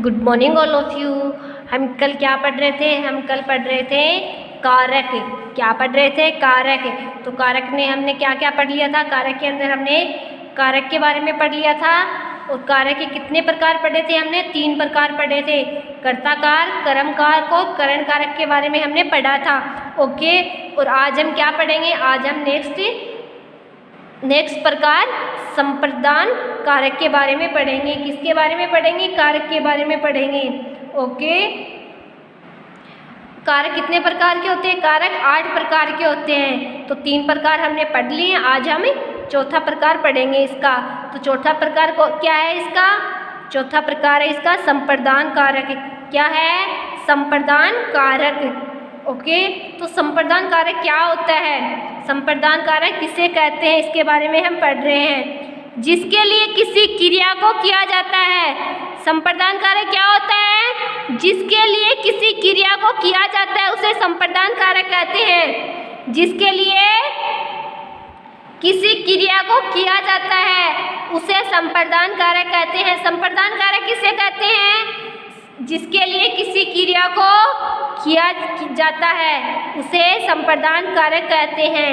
Good morning all of you. हम कल क्या पढ़ रहे थे? हम कल पढ़ रहे थे कारक। क्या पढ़ रहे थे? कारक। तो कारक में हमने क्या क्या पढ़ लिया था? कारक के अंदर हमने कारक के बारे में पढ़ लिया था। और कारक के कितने प्रकार पढ़े थे? हमने 3 प्रकार पढ़े थे। कर्ताकार, कर्मकार और करण कारक के बारे में हमने पढ़ा था। ओके, और आज हम क्या पढ़ेंगे? आज हम नेक्स्ट प्रकार संप्रदान कारक के बारे में पढ़ेंगे। किसके बारे में पढ़ेंगे? कारक के बारे में पढ़ेंगे। ओके, कारक कितने प्रकार के होते हैं? कारक 8 प्रकार के होते हैं। तो 3 प्रकार हमने पढ़ लिए। आज हम चौथा प्रकार पढ़ेंगे इसका। तो चौथा प्रकार को क्या है इसका? चौथा प्रकार है इसका संप्रदान कारक। क्या है? संप्रदान कारक। ओके, तो संप्रदान कारक क्या होता है? संप्रदान कारक किसे कहते हैं इसके बारे में हम पढ़ रहे हैं। जिसके लिए किसी क्रिया को किया जाता है। संप्रदान कारक क्या होता है? जिसके लिए किसी क्रिया को किया जाता है उसे संप्रदान कारक कहते हैं। जिसके लिए किसी क्रिया को किया जाता है उसे संप्रदान कारक कहते हैं। संप्रदान कारक किसे कहते हैं? जिसके लिए किसी क्रिया को किया जाता है उसे संप्रदान कारक कहते हैं।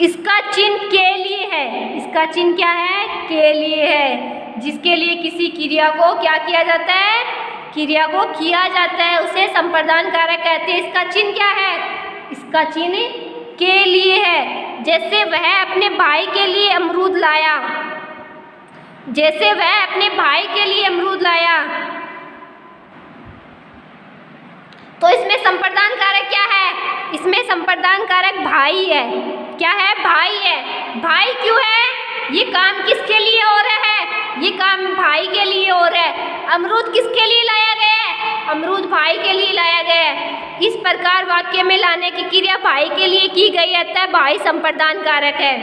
इसका चिन्ह के लिए है। इसका चिन्ह क्या है? के लिए है। जिसके लिए किसी क्रिया को क्या किया जाता है? क्रिया को किया जाता है उसे संप्रदान कारक कहते हैं। इसका चिन्ह क्या है? इसका चिन्ह के लिए है। जैसे वह अपने भाई के लिए अमरूद लाया। जैसे वह अपने भाई के लिए अमरूद लाया। तो इसमें संप्रदान कारक क्या है? इसमें संप्रदान कारक भाई है। क्या है? भाई है। भाई क्यों है? ये काम किसके लिए हो रहा है? ये काम भाई के लिए हो रहा है। अमरूद किसके लिए लाया गया है? अमरूद भाई के लिए लाया गया है। इस प्रकार वाक्य में लाने की क्रिया भाई के लिए की गई है, अतः भाई संप्रदान कारक है।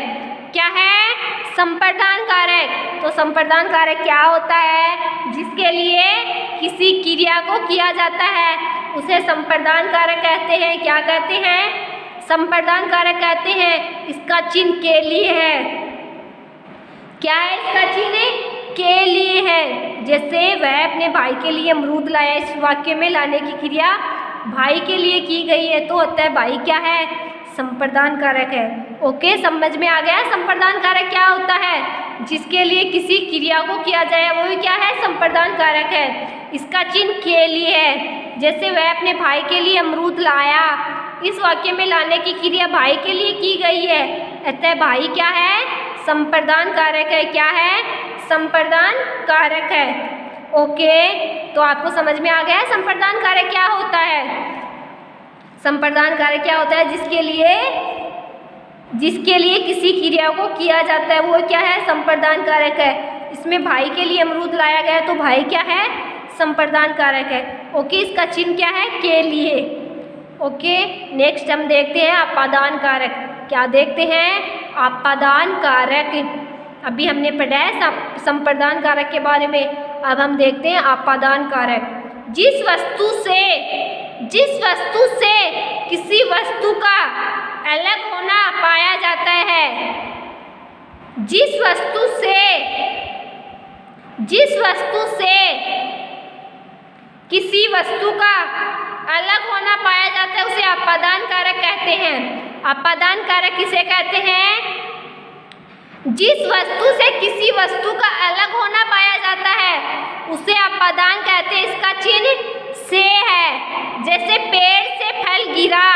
क्या है? संप्रदान कारक। तो संप्रदान कारक क्या होता है? जिसके लिए किसी क्रिया को किया जाता है उसे संप्रदान कारक कहते हैं। क्या कहते हैं? संप्रदान कारक कहते हैं। इसका चिन्ह के लिए है। क्या है इसका चिन्ह? के लिए है। जैसे वह अपने भाई के लिए अमरूद लाया, इस वाक्य में लाने की क्रिया भाई के लिए की गई है, तो होता है भाई क्या है? संप्रदान कारक है। ओके, समझ में आ गया संप्रदान कारक क्या होता है? जिसके लिए किसी क्रिया को किया जाए वो भी क्या है? संप्रदान कारक है। इसका चिन्ह के लिए है। जैसे वह अपने भाई के लिए अमरूद लाया, इस वाक्य में लाने की क्रिया भाई के लिए की गई है, अतः भाई क्या है? संप्रदान कारक है। क्या है? संप्रदान कारक है। ओके, तो आपको समझ में आ गया है संप्रदान कारक क्या होता है? संप्रदान कारक क्या होता है? जिसके लिए किसी क्रिया को किया जाता है वो क्या है? संप्रदान कारक है। इसमें भाई के लिए अमरूद लाया गया तो भाई क्या है? संप्रदान कारक है। ओके, इसका चिन्ह क्या है? के लिए। ओके, नेक्स्ट हम देखते हैं आपादान कारक। क्या देखते हैं? आपादान कारक। अभी हमने पढ़ा है संप्रदान कारक के बारे में। अब हम देखते हैं आपादान कारक। जिस वस्तु से किसी वस्तु का अलग होना पाया जाता है। जिस वस्तु से किसी वस्तु का अलग होना पाया जाता है उसे आपादान कारक कहते हैं। आपादान कारक किसे कहते हैं? जिस वस्तु से किसी वस्तु का अलग होना पाया जाता है उसे आपादान कहते हैं। इसका चिन्ह से है। जैसे पेड़ से फल गिरा।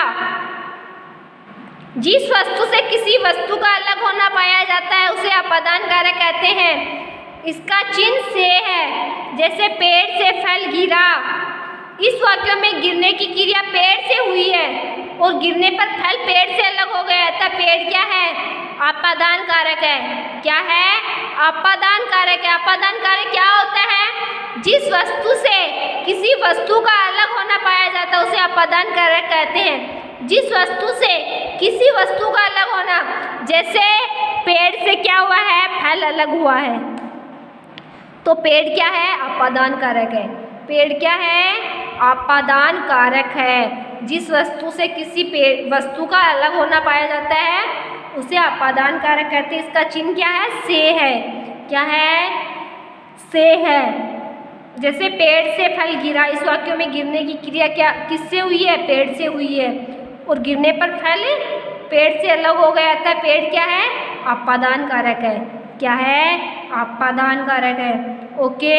जिस वस्तु से किसी वस्तु का अलग होना पाया जाता है उसे आपादान कारक कहते हैं। इसका चिन्ह से है। जैसे पेड़ से फल गिरा। इस वाक्य में गिरने की क्रिया पेड़ से हुई है और गिरने पर फल पेड़ से अलग हो गया, तब पेड़ क्या है? आपादान कारक है। क्या है? आपादान कारक है। आपादान कारक क्या होता है? जिस वस्तु से किसी वस्तु का अलग होना पाया जाता है उसे आपादान कारक कहते हैं। जिस वस्तु से किसी वस्तु का अलग होना, जैसे पेड़ से क्या हुआ है? फल अलग हुआ है, तो पेड़ क्या है? आपादान कारक है। पेड़ क्या है? आपादान कारक है। जिस वस्तु से किसी वस्तु का अलग होना पाया जाता है उसे आपादान कारक कहते हैं। इसका चिन्ह क्या है? से है। क्या है? से है। जैसे पेड़ से फल गिरा, इस वाक्य में गिरने की क्रिया क्या किससे हुई है? पेड़ से हुई है। और गिरने पर फल पेड़ से अलग हो गया था। पेड़ क्या है? आपादान कारक है। क्या है? आपादान कारक है। ओके,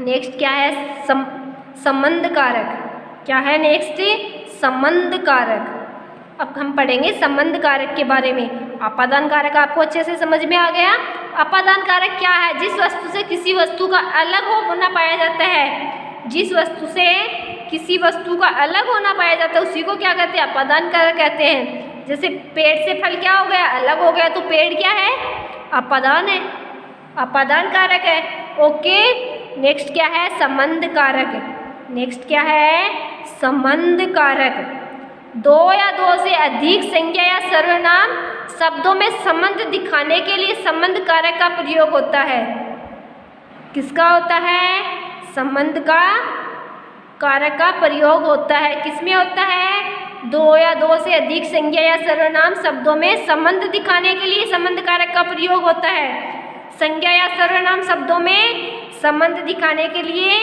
नेक्स्ट क्या है? संबंध कारक। क्या है नेक्स्ट? संबंध कारक। अब हम पढ़ेंगे संबंध कारक के बारे में। आपादान कारक आपको अच्छे से समझ में आ गया? आपादान कारक क्या है? जिस वस्तु से किसी वस्तु का अलग होना पाया जाता है, जिस वस्तु से किसी वस्तु का अलग होना पाया जाता है उसी को क्या कहते हैं? आपादान कारक कहते हैं। जैसे पेड़ से फल क्या हो गया? अलग हो गया, तो पेड़ क्या है? आपादान है, आपादान कारक है। ओके, नेक्स्ट क्या है? संबंध कारक। नेक्स्ट क्या है? संबंध कारक। दो या दो से अधिक संज्ञा या सर्वनाम शब्दों में संबंध दिखाने के लिए संबंध कारक का प्रयोग होता है। किसका होता है? संबंध का कारक का प्रयोग होता है। किसमें होता है? दो या दो से अधिक संज्ञा या सर्वनाम शब्दों में संबंध दिखाने के लिए संबंध कारक का प्रयोग होता है। संज्ञा या सर्वनाम शब्दों में संबंध दिखाने के लिए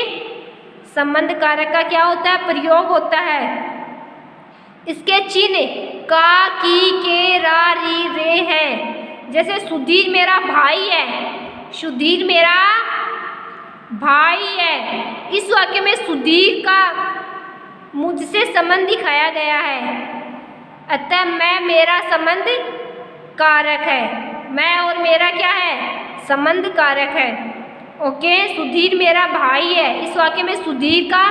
संबंध कारक का क्या होता है? प्रयोग होता है। इसके चिन्ह का, की, के, रा, री, रे हैं। जैसे सुधीर मेरा भाई है, सुधीर मेरा भाई है। इस वाक्य में सुधीर का मुझसे संबंध दिखाया गया है, अतः मैं मेरा संबंध कारक है। मैं और मेरा क्या है? संबंध कारक है। ओके, सुधीर मेरा भाई है। इस वाक्य में सुधीर का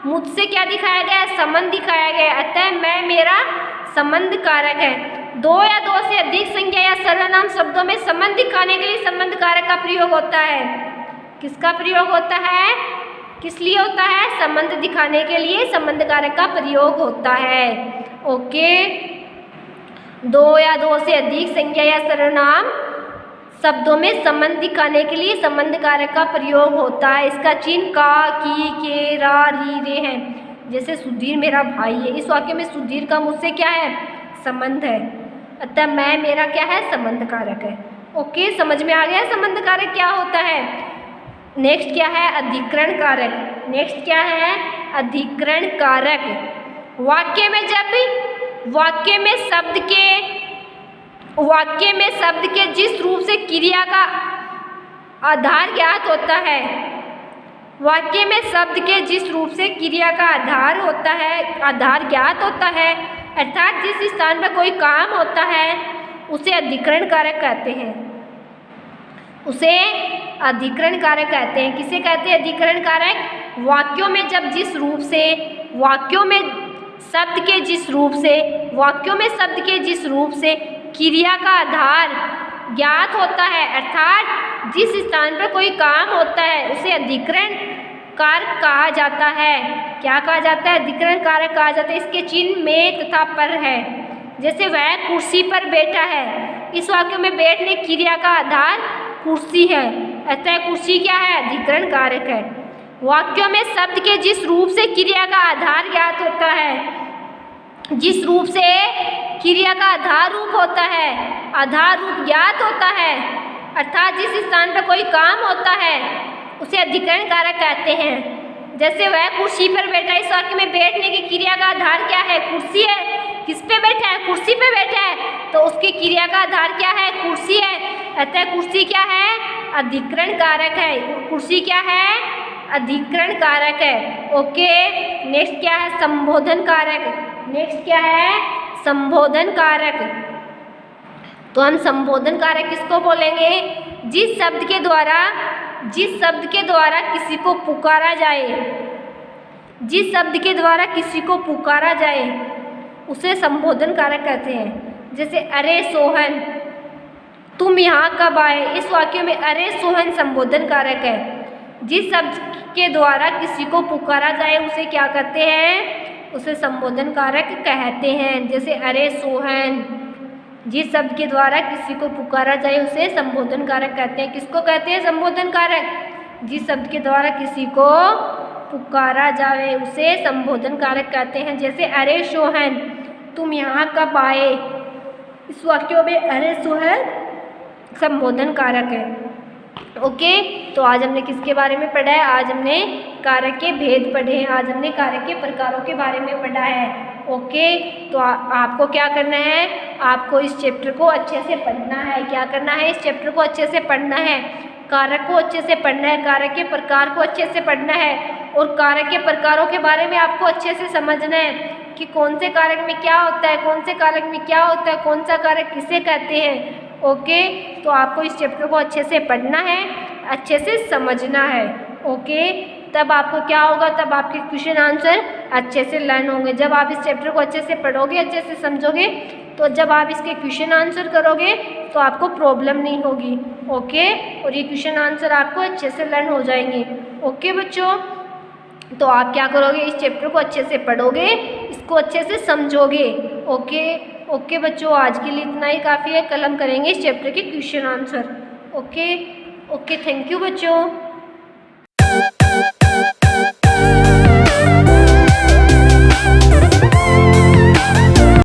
मुझसे क्या दिखाया गया है? संबंध दिखाया गया है, अतः मैं मेरा संबंध कारक है। दो या दो से अधिक संज्ञा या सर्वनाम शब्दों में संबंध दिखाने के लिए संबंध कारक का प्रयोग होता है। किसका प्रयोग होता है? किस लिए होता है? संबंध दिखाने के लिए संबंध कारक का प्रयोग होता है। ओके, दो या दो से अधिक संज्ञा या सर्वनाम शब्दों में संबंध दिखाने के लिए संबंध कारक का प्रयोग होता है। इसका चिन्ह का, की, के, रा, री, रे हैं। जैसे सुधीर मेरा भाई है। इस वाक्य में सुधीर का मुझसे क्या है? संबंध है, अतः मैं मेरा क्या है? संबंध कारक है। ओके, समझ में आ गया संबंध कारक क्या होता है? नेक्स्ट क्या है? अधिकरण कारक। नेक्स्ट क्या है? अधिकरण कारक। वाक्य में जब वाक्य में शब्द के जिस रूप से क्रिया का आधार ज्ञात होता है, वाक्य में शब्द के जिस रूप से क्रिया का आधार होता है, आधार ज्ञात होता है, अर्थात जिस स्थान पर कोई काम होता है, उसे अधिकरण कारक कहते हैं। उसे अधिकरण कारक कहते हैं। किसे कहते हैं अधिकरण कारक? वाक्यों में जब जिस रूप से वाक्यों में शब्द के जिस रूप से क्रिया का आधार ज्ञात होता है, अर्थात जिस स्थान पर कोई काम होता है, उसे अधिकरण कारक कहा जाता है। क्या कहा जाता है? अधिकरण कारक कहा जाता है। इसके चिन्ह में तथा पर है। जैसे वह कुर्सी पर बैठा है। इस वाक्य में बैठने क्रिया का आधार कुर्सी है, अतः कुर्सी क्या है? अधिकरण कारक है। वाक्यों में शब्द के जिस रूप से क्रिया का आधार ज्ञात होता है, जिस रूप से क्रिया का आधार रूप होता है, आधार रूप ज्ञात होता है, अर्थात जिस स्थान पर कोई काम होता है, उसे अधिकरण कारक कहते हैं। जैसे वह कुर्सी पर बैठा। इस वाक्य में बैठने की क्रिया का आधार क्या है? कुर्सी है। किस पे बैठा है? कुर्सी पे बैठा है, तो उसकी क्रिया का आधार क्या है? कुर्सी है, अतः कुर्सी क्या है? अधिकरण कारक है। कुर्सी क्या है? अधिकरण कारक है। ओके, नेक्स्ट क्या है? संबोधन कारक। नेक्स्ट क्या है? संबोधन कारक। तो हम संबोधन कारक किसको बोलेंगे? जिस शब्द के द्वारा किसी को पुकारा जाए, जिस शब्द के द्वारा किसी को पुकारा जाए, उसे संबोधन कारक कहते हैं। जैसे अरे सोहन, तुम यहाँ कब आए? इस वाक्य में अरे सोहन संबोधन कारक है। जिस शब्द के द्वारा किसी को पुकारा जाए उसे क्या कहते हैं? उसे संबोधन कारक कहते हैं। जैसे अरे सोहन, जिस शब्द के द्वारा किसी को पुकारा जाए उसे संबोधन कारक कहते हैं। किसको कहते हैं संबोधन कारक? जिस शब्द के द्वारा किसी को पुकारा जाए उसे संबोधन कारक कहते हैं। जैसे अरे सोहन, तुम यहाँ कब आए? इस वाक्य में अरे सोहन संबोधन कारक है। ओके, तो आज हमने किसके बारे में पढ़ा है? आज हमने कारक के भेद पढ़े हैं, आज हमने कारक के प्रकारों के बारे में पढ़ा है। ओके, तो आपको क्या करना है? आपको इस चैप्टर को अच्छे से पढ़ना है। क्या करना है? इस चैप्टर को अच्छे से पढ़ना है, कारक को अच्छे से पढ़ना है, कारक के प्रकार को अच्छे से पढ़ना है और कारक के प्रकारों के बारे में आपको अच्छे से समझना है कि कौन से कारक में क्या होता है, कौन से कारक में क्या होता है, कौन सा कारक किसे कहते हैं। ओके, तो आपको इस चैप्टर को अच्छे से पढ़ना है, अच्छे से समझना है। ओके, तब आपको क्या होगा? तब आपके क्वेश्चन आंसर अच्छे से लर्न होंगे। जब आप इस चैप्टर को अच्छे से पढ़ोगे, अच्छे से समझोगे, तो जब आप इसके क्वेश्चन आंसर करोगे तो आपको प्रॉब्लम नहीं होगी। ओके, और ये क्वेश्चन आंसर आपको अच्छे से लर्न हो जाएंगे। ओके बच्चों, तो आप क्या करोगे? इस चैप्टर को अच्छे से पढ़ोगे, इसको अच्छे से समझोगे। ओके ओके बच्चों, आज के लिए इतना ही काफ़ी है। कल हम करेंगे इस चैप्टर के question answer. Okay okay, thank you बच्चों।